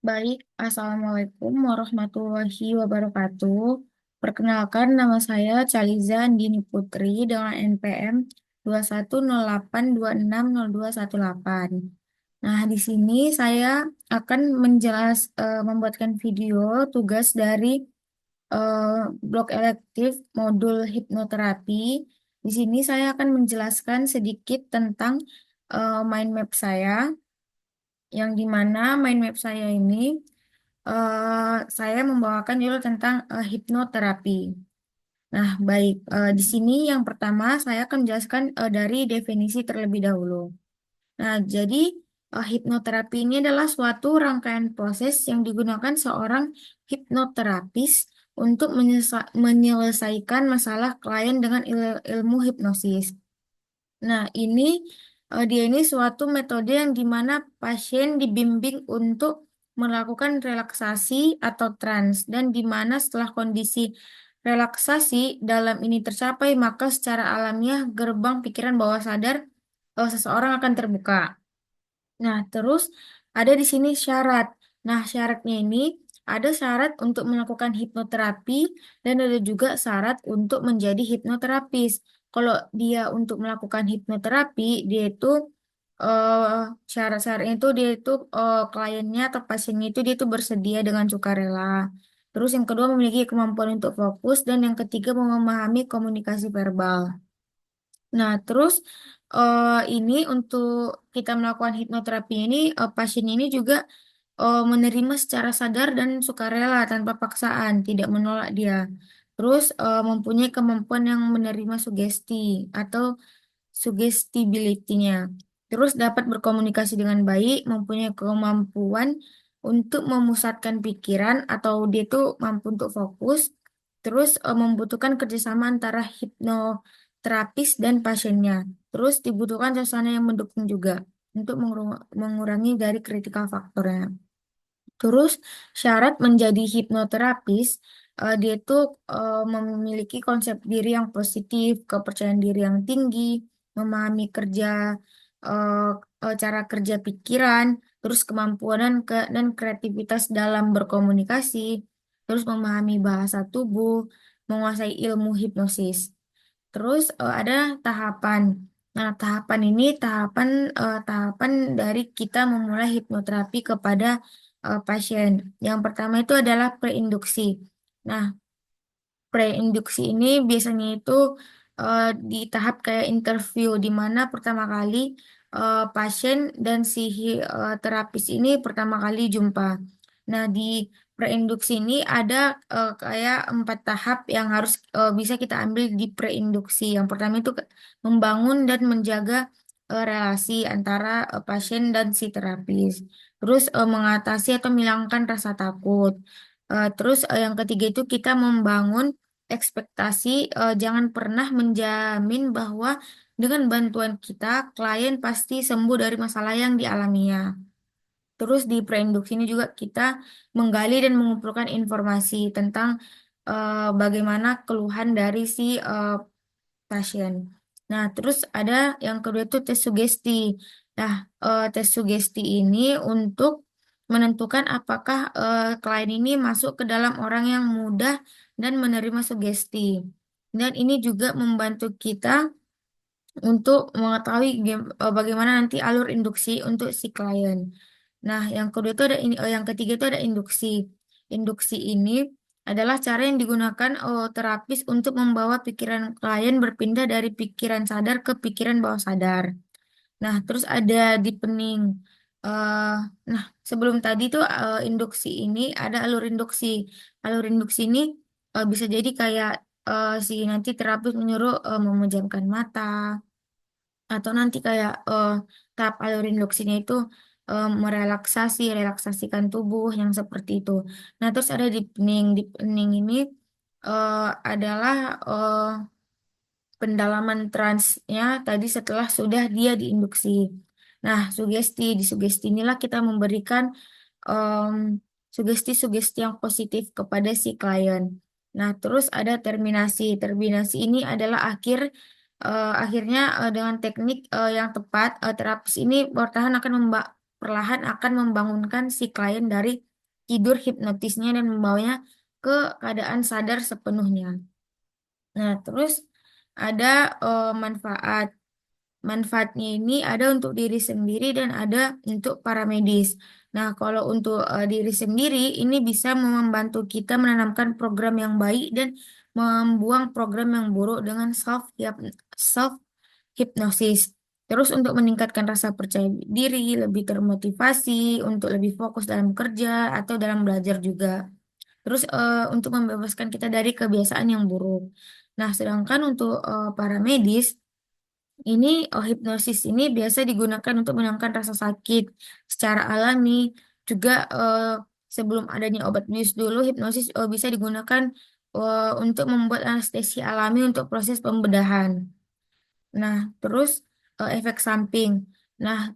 Baik, Assalamualaikum warahmatullahi wabarakatuh. Perkenalkan, nama saya Chaliza Andini Putri dengan NPM 21082602218. Nah, di sini saya akan membuatkan video tugas dari blok elektif modul hipnoterapi. Di sini saya akan menjelaskan sedikit tentang mind map saya, yang dimana mind map saya ini saya membawakan dulu tentang hipnoterapi. Nah, baik. Di sini yang pertama saya akan menjelaskan dari definisi terlebih dahulu. Nah, jadi hipnoterapi ini adalah suatu rangkaian proses yang digunakan seorang hipnoterapis untuk menyelesaikan masalah klien dengan ilmu hipnosis. Nah, dia ini suatu metode yang dimana pasien dibimbing untuk melakukan relaksasi atau trance, dan dimana setelah kondisi relaksasi dalam ini tercapai, maka secara alamiah gerbang pikiran bawah sadar seseorang akan terbuka. Nah, terus ada di sini syarat. Nah, syaratnya ini ada syarat untuk melakukan hipnoterapi dan ada juga syarat untuk menjadi hipnoterapis. Kalau dia untuk melakukan hipnoterapi, dia itu eh, syarat-syaratnya itu dia itu kliennya atau pasiennya itu dia itu bersedia dengan sukarela. Terus yang kedua memiliki kemampuan untuk fokus dan yang ketiga memahami komunikasi verbal. Nah, terus ini untuk kita melakukan hipnoterapi ini, pasien ini juga menerima secara sadar dan sukarela tanpa paksaan, tidak menolak dia. Terus mempunyai kemampuan yang menerima sugesti atau suggestibility-nya. Terus dapat berkomunikasi dengan baik, mempunyai kemampuan untuk memusatkan pikiran atau dia itu mampu untuk fokus. Terus membutuhkan kerjasama antara hipnoterapis dan pasiennya. Terus dibutuhkan suasana yang mendukung juga untuk mengurangi dari critical faktornya. Terus syarat menjadi hipnoterapis, dia itu memiliki konsep diri yang positif, kepercayaan diri yang tinggi, memahami eh, cara kerja pikiran, terus kemampuan dan kreativitas dalam berkomunikasi, terus memahami bahasa tubuh, menguasai ilmu hipnosis. Terus ada tahapan. Nah, tahapan ini tahapan dari kita memulai hipnoterapi kepada pasien. Yang pertama itu adalah preinduksi. Nah, preinduksi ini biasanya itu di tahap kayak interview, di mana pertama kali pasien dan terapis ini pertama kali jumpa. Nah, di preinduksi ini ada kayak 4 tahap yang harus bisa kita ambil di preinduksi. Yang pertama itu membangun dan menjaga relasi antara pasien dan si terapis. Terus mengatasi atau menghilangkan rasa takut. Terus yang ketiga itu kita membangun ekspektasi, jangan pernah menjamin bahwa dengan bantuan kita, klien pasti sembuh dari masalah yang dialaminya. Terus di preinduksi ini juga kita menggali dan mengumpulkan informasi tentang bagaimana keluhan dari si pasien. Nah, terus ada yang kedua itu tes sugesti. Nah, tes sugesti ini untuk menentukan apakah klien ini masuk ke dalam orang yang mudah dan menerima sugesti. Dan ini juga membantu kita untuk mengetahui bagaimana nanti alur induksi untuk si klien. Nah, yang ketiga itu ada induksi. Induksi ini adalah cara yang digunakan terapis untuk membawa pikiran klien berpindah dari pikiran sadar ke pikiran bawah sadar. Nah, terus ada deepening. Eh, nah, sebelum tadi tuh induksi ini ada alur induksi. Alur induksi ini bisa jadi kayak si nanti terapis menyuruh memejamkan mata, atau nanti kayak tahap alur induksinya itu relaksasikan tubuh yang seperti itu. Nah, terus ada deepening. Deepening ini eh, adalah pendalaman transnya tadi setelah sudah dia diinduksi. Nah, di sugesti inilah kita memberikan em, sugesti-sugesti yang positif kepada si klien. Nah, terus ada terminasi. Terminasi ini adalah akhirnya dengan teknik yang tepat, terapis ini perlahan akan membangunkan si klien dari tidur hipnotisnya dan membawanya ke keadaan sadar sepenuhnya. Nah, terus ada manfaat. Manfaatnya ini ada untuk diri sendiri dan ada untuk para medis. Nah, kalau untuk diri sendiri, ini bisa membantu kita menanamkan program yang baik dan membuang program yang buruk dengan self hipnosis. Terus untuk meningkatkan rasa percaya diri, lebih termotivasi, untuk lebih fokus dalam kerja atau dalam belajar juga. Terus untuk membebaskan kita dari kebiasaan yang buruk. Nah, sedangkan untuk para medis, ini hipnosis ini biasa digunakan untuk menenangkan rasa sakit secara alami. Juga sebelum adanya obat bius dulu, hipnosis bisa digunakan untuk membuat anestesi alami untuk proses pembedahan. Nah, terus efek samping. Nah,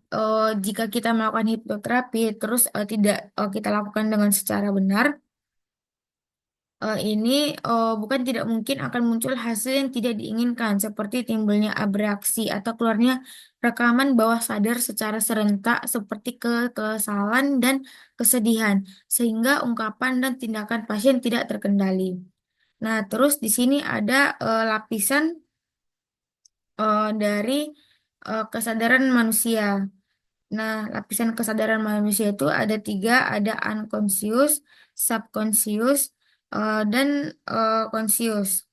jika kita melakukan hipnoterapi, terus tidak kita lakukan dengan secara benar, ini bukan tidak mungkin akan muncul hasil yang tidak diinginkan, seperti timbulnya abreaksi atau keluarnya rekaman bawah sadar secara serentak seperti kekesalan dan kesedihan, sehingga ungkapan dan tindakan pasien tidak terkendali. Nah, terus di sini ada lapisan dari kesadaran manusia. Nah, lapisan kesadaran manusia itu ada tiga, ada unconscious, subconscious, dan conscious.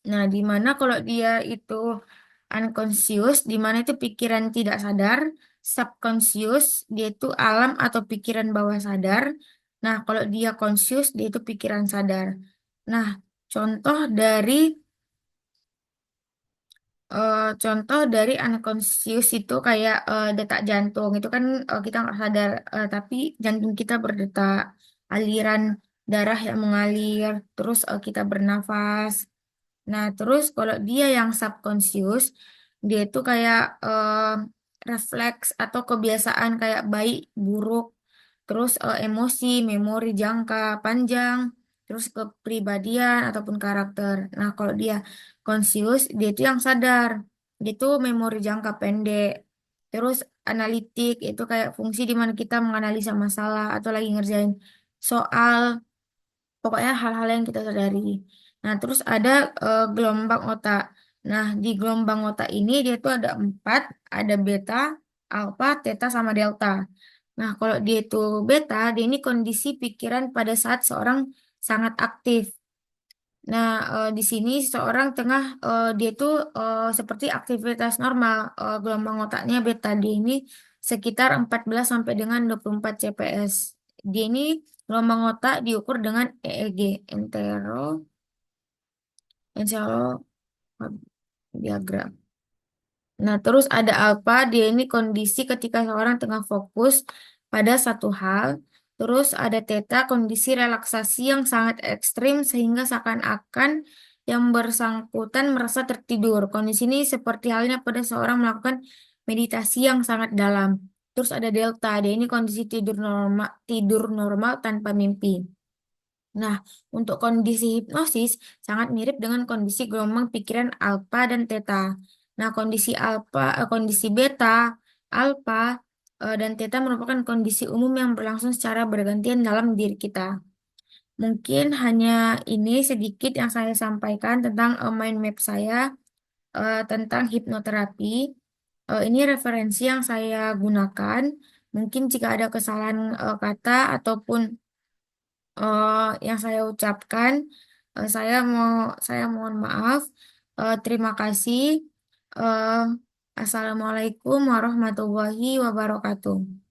Nah, di mana kalau dia itu unconscious, di mana itu pikiran tidak sadar, subconscious, dia itu alam atau pikiran bawah sadar. Nah, kalau dia conscious, dia itu pikiran sadar. Nah, contoh dari contoh dari unconscious itu kayak detak jantung itu kan kita nggak sadar, tapi jantung kita berdetak, aliran darah yang mengalir, terus kita bernafas. Nah, terus kalau dia yang subconscious, dia itu kayak refleks atau kebiasaan kayak baik, buruk, terus emosi, memori jangka panjang, terus kepribadian ataupun karakter. Nah, kalau dia conscious, dia itu yang sadar, dia itu memori jangka pendek, terus analitik, itu kayak fungsi di mana kita menganalisa masalah atau lagi ngerjain soal. Pokoknya hal-hal yang kita sadari. Nah, terus ada gelombang otak. Nah, di gelombang otak ini dia tuh ada empat, ada beta, alfa, theta, sama delta. Nah, kalau dia itu beta, dia ini kondisi pikiran pada saat seorang sangat aktif. Nah, di sini seorang tengah dia tuh seperti aktivitas normal. Gelombang otaknya beta dia ini sekitar 14 sampai dengan 24 CPS. Dia ini gelombang otak diukur dengan EEG, enterocardiogram. Nah, terus ada alfa, dia ini kondisi ketika seorang tengah fokus pada satu hal. Terus ada theta, kondisi relaksasi yang sangat ekstrim sehingga seakan-akan yang bersangkutan merasa tertidur. Kondisi ini seperti halnya pada seorang melakukan meditasi yang sangat dalam. Terus ada delta, dia ini kondisi tidur normal tanpa mimpi. Nah, untuk kondisi hipnosis sangat mirip dengan kondisi gelombang pikiran alfa dan theta. Nah, kondisi beta, alfa, dan theta merupakan kondisi umum yang berlangsung secara bergantian dalam diri kita. Mungkin hanya ini sedikit yang saya sampaikan tentang mind map saya tentang hipnoterapi. Ini referensi yang saya gunakan. Mungkin jika ada kesalahan kata ataupun yang saya ucapkan, saya mohon maaf. Terima kasih. Eh, Assalamualaikum warahmatullahi wabarakatuh.